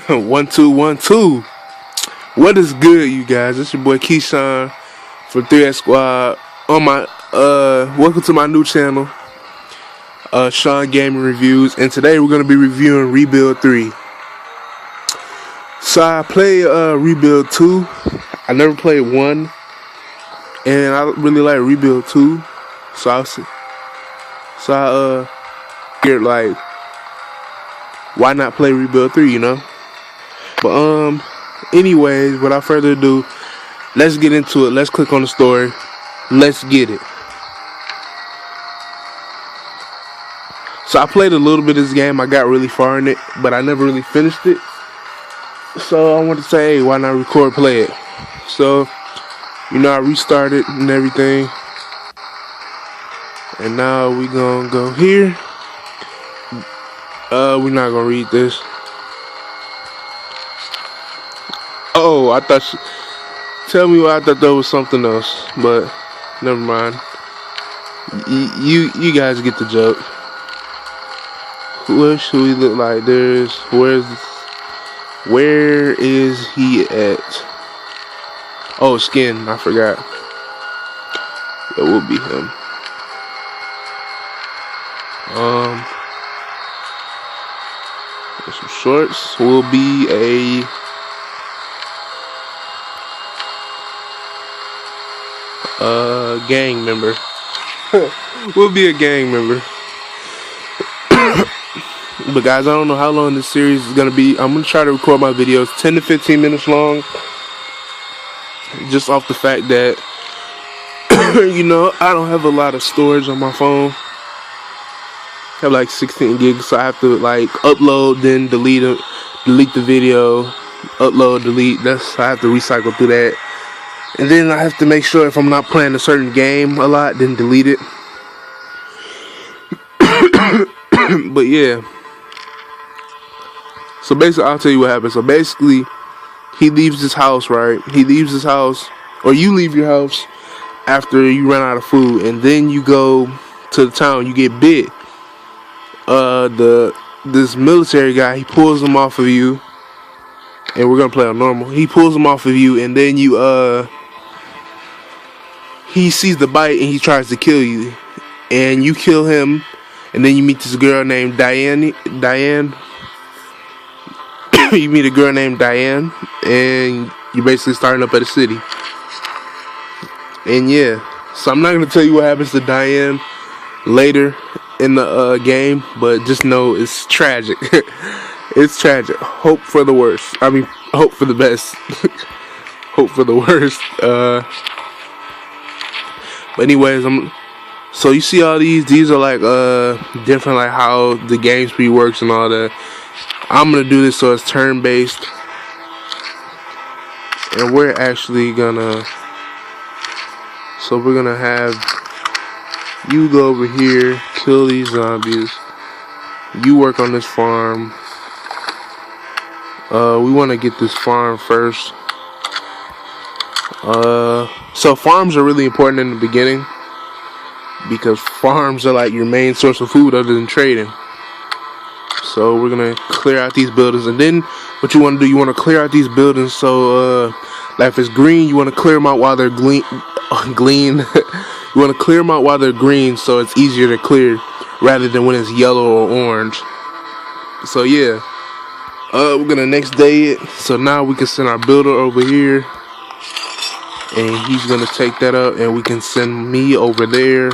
1 2 1 2. What is good, you guys? It's your boy Keyshawn from 3X Squad. On my welcome to my new channel, Sean Gaming Reviews, and today we're gonna be reviewing Rebuild 3. So I played Rebuild 2. I never played 1, and I really like Rebuild 2. So I figured, like, why not play Rebuild 3, you know? But anyways, without further ado, let's get into it. Let's click on the story. Let's get it. So I played a little bit of this game. I got really far in it, but I never really finished it. So I wanted to say, hey, why not record, play it? So, you know, I restarted and everything. And now we gonna go here. We're not gonna read this. Oh, I thought tell me why I thought that was something else, but never mind. You guys get the joke. What should we look like? Where is he at? Oh, skin, I forgot. It will be him. Some shorts will be a gang member. We'll be a gang member. But guys, I don't know how long this series is gonna be. I'm gonna try to record my videos 10 to 15 minutes long, just off the fact that you know, I don't have a lot of storage on my phone. I have like 16 gigs, so I have to like upload, then delete the video, upload, delete. I have to recycle through that. And then I have to make sure if I'm not playing a certain game a lot, then delete it. But yeah. So basically, I'll tell you what happened. So basically, he leaves his house, right? He leaves his house, or you leave your house after you run out of food, and then you go to the town. You get bit. This military guy, he pulls him off of you, and we're gonna play on normal. He pulls him off of you, and then he sees the bite and he tries to kill you, and you kill him, and then you meet this girl named Diane. You meet a girl named Diane, and you're basically starting up at a city. And yeah, so I'm not gonna tell you what happens to Diane later in the game, but just know it's tragic. It's tragic. Hope for the worst. I mean, hope for the best. Hope for the worst. But anyways, so you see all these are like different, like how the game speed works and all that. I'm gonna do this so it's turn based, and we're actually gonna have you go over here, kill these zombies. You work on this farm. We want to get this farm first. So farms are really important in the beginning, because farms are like your main source of food other than trading. So we're gonna clear out these buildings, and then what you want to do, you want to clear out these buildings. So like if it's green, you want to clear them out while they're green. You want to clear them out while they're green, so it's easier to clear rather than when it's yellow or orange. So yeah, we're gonna next day it. So now we can send our builder over here, and he's gonna take that up, and we can send me over there.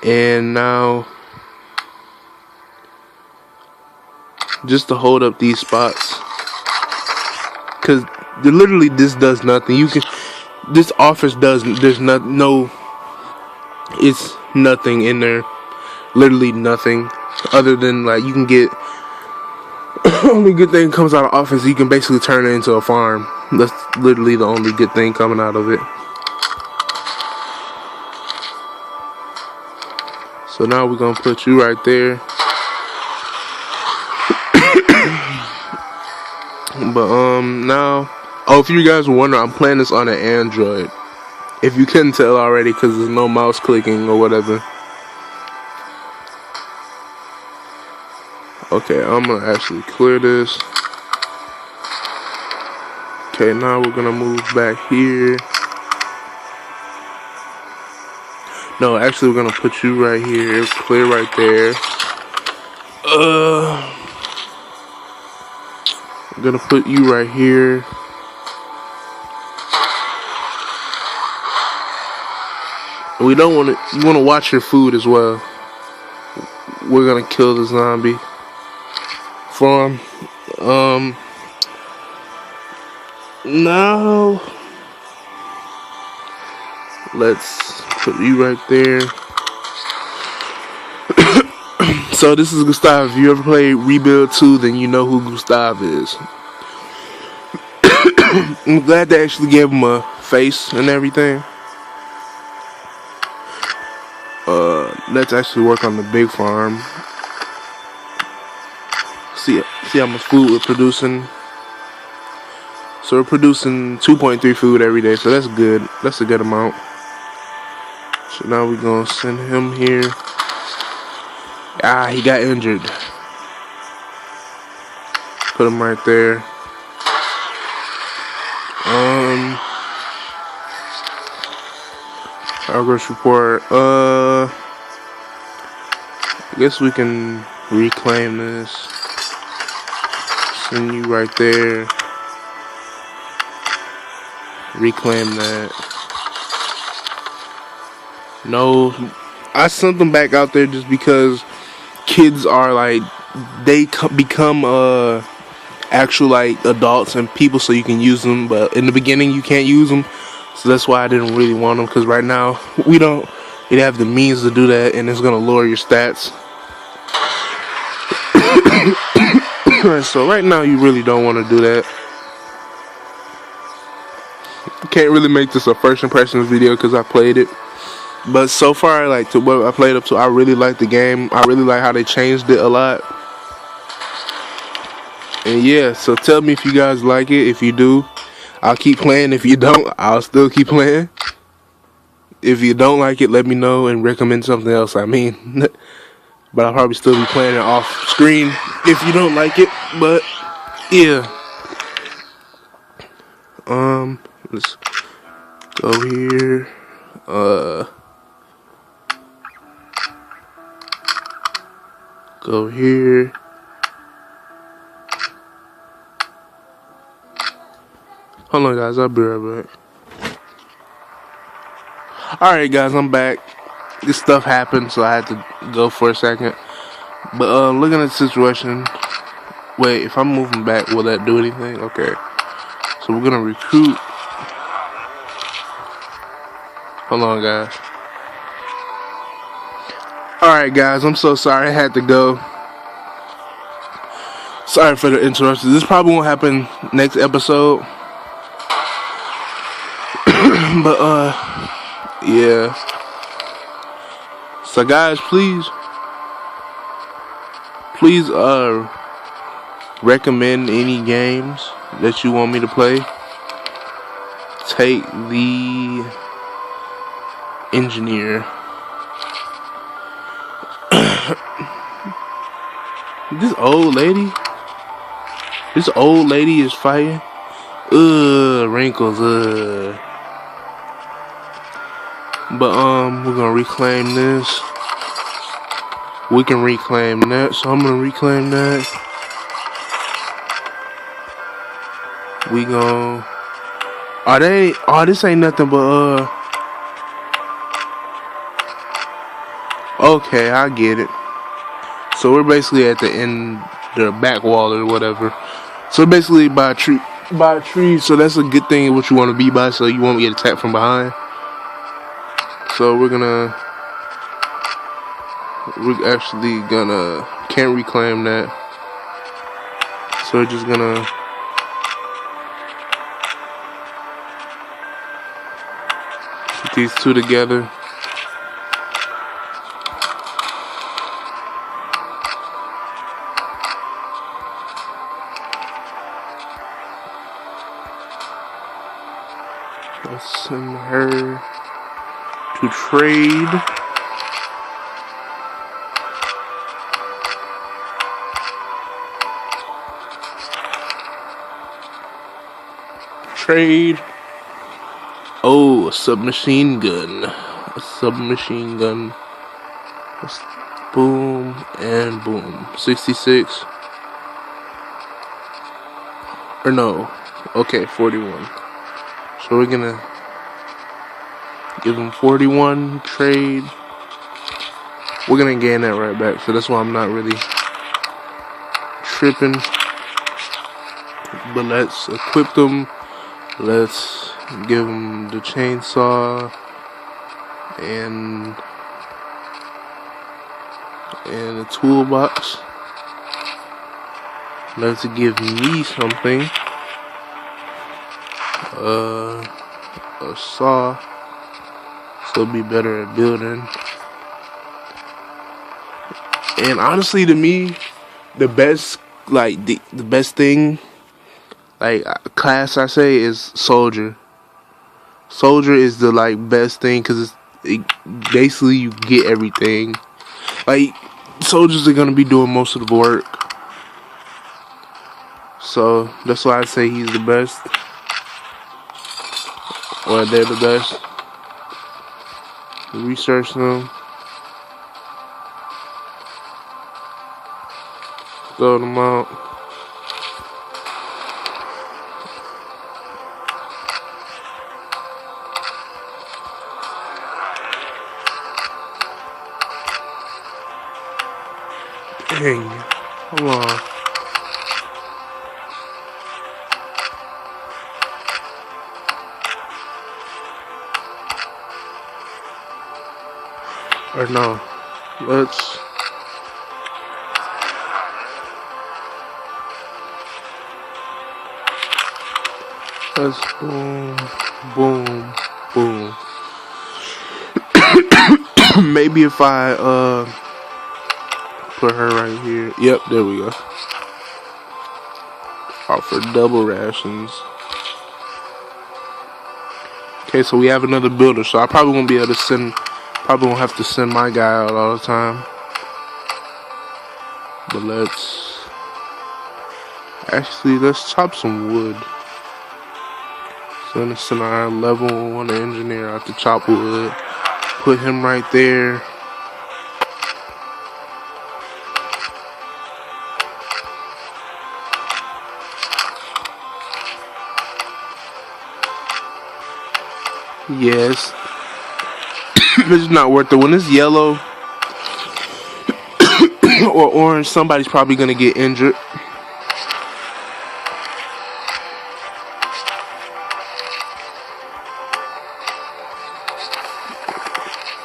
And now, just to hold up these spots, because literally this does nothing. This office there's no, it's nothing in there, literally nothing, other than like you can get, only good thing comes out of office, you can basically turn it into a farm. That's literally the only good thing coming out of it. So now we're gonna put you right there. But now, oh, if you guys were wondering, I'm playing this on an Android. If you couldn't tell already, because there's no mouse clicking or whatever. Okay, I'm gonna actually clear this. Okay, now we're gonna move back here. No, actually we're gonna put you right here, clear right there. I'm gonna put you right here. We don't want to. You want to watch your food as well. We're gonna kill the zombie farm. Now let's put you right there. So this is Gustav. If you ever played Rebuild 2, then you know who Gustav is. I'm glad they actually gave him a face and everything. Let's actually work on the big farm. See how much food we're producing. So we're producing 2.3 food every day, so that's good. That's a good amount. So now we're gonna send him here. He got injured. Put him right there. Progress report. I guess we can reclaim this. Send you right there. Reclaim that. No, I sent them back out there just because kids are like, they become actual like adults and people, so you can use them, but in the beginning you can't use them. So that's why I didn't really want them, because right now we don't have the means to do that, and it's gonna lower your stats. So right now you really don't want to do that. Can't really make this a first impressions video because I played it, but so far, like, to what I played up to, I really like the game. I really like how they changed it a lot. And yeah, so tell me if you guys like it. If you do, I'll keep playing. If you don't, I'll still keep playing. If you don't like it, let me know and recommend something else. I mean, but I'll probably still be playing it off screen if you don't like it. But yeah, let's go here. Go here. Hold on, guys. I'll be right back. Alright, guys. I'm back. This stuff happened, so I had to go for a second. But looking at the situation. Wait, if I'm moving back, will that do anything? Okay. So we're gonna recruit. Hold on, guys. Alright, guys. I'm so sorry I had to go. Sorry for the interruption. This probably won't happen next episode. But yeah. So guys, please recommend any games that you want me to play. Take the engineer. This old lady is fighting. Wrinkles. But we're gonna reclaim this. We can reclaim that, so I'm gonna reclaim that. We gon' this ain't nothing but okay, I get it. So we're basically at the end, the back wall or whatever. So basically by a tree, so that's a good thing what you want to be by, so you won't get attacked from behind. So we're actually gonna, can't reclaim that. So we're just gonna put these two together. Let's send her to trade. trade. Oh, a submachine gun. A submachine gun. Boom and boom. 66. Or no. Okay, 41. So we're gonna give him 41 trade. We're gonna gain that right back. So that's why I'm not really tripping. But let's equip them. Let's give them the chainsaw and a toolbox. Let's give me something. A saw. So it'll be better at building. And honestly, to me, the best, like the best thing, like class I say, is soldier. Soldier is the like best thing because basically you get everything. Like soldiers are gonna be doing most of the work, so that's why I say he's the best, or they're the best. Research them, throw them out. Dang, hold on. Or no, let's boom, boom, boom. Maybe if I put her right here. Yep, there we go. Offer double rations. Okay, so we have another builder, so I probably won't be able to send. Probably won't have to send my guy out all the time. But let's chop some wood. So I'm gonna send our level 1 engineer out to chop wood. Put him right there. Yes. It's not worth it. When it's yellow or orange, somebody's probably gonna get injured.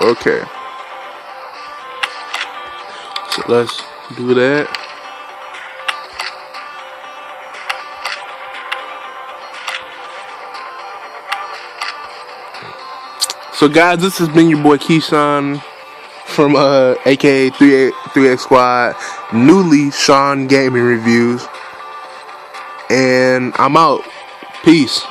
Okay. So let's do that. So guys, this has been your boy Keyshawn from aka 3X Squad, newly Sean Gaming Reviews, and I'm out. Peace.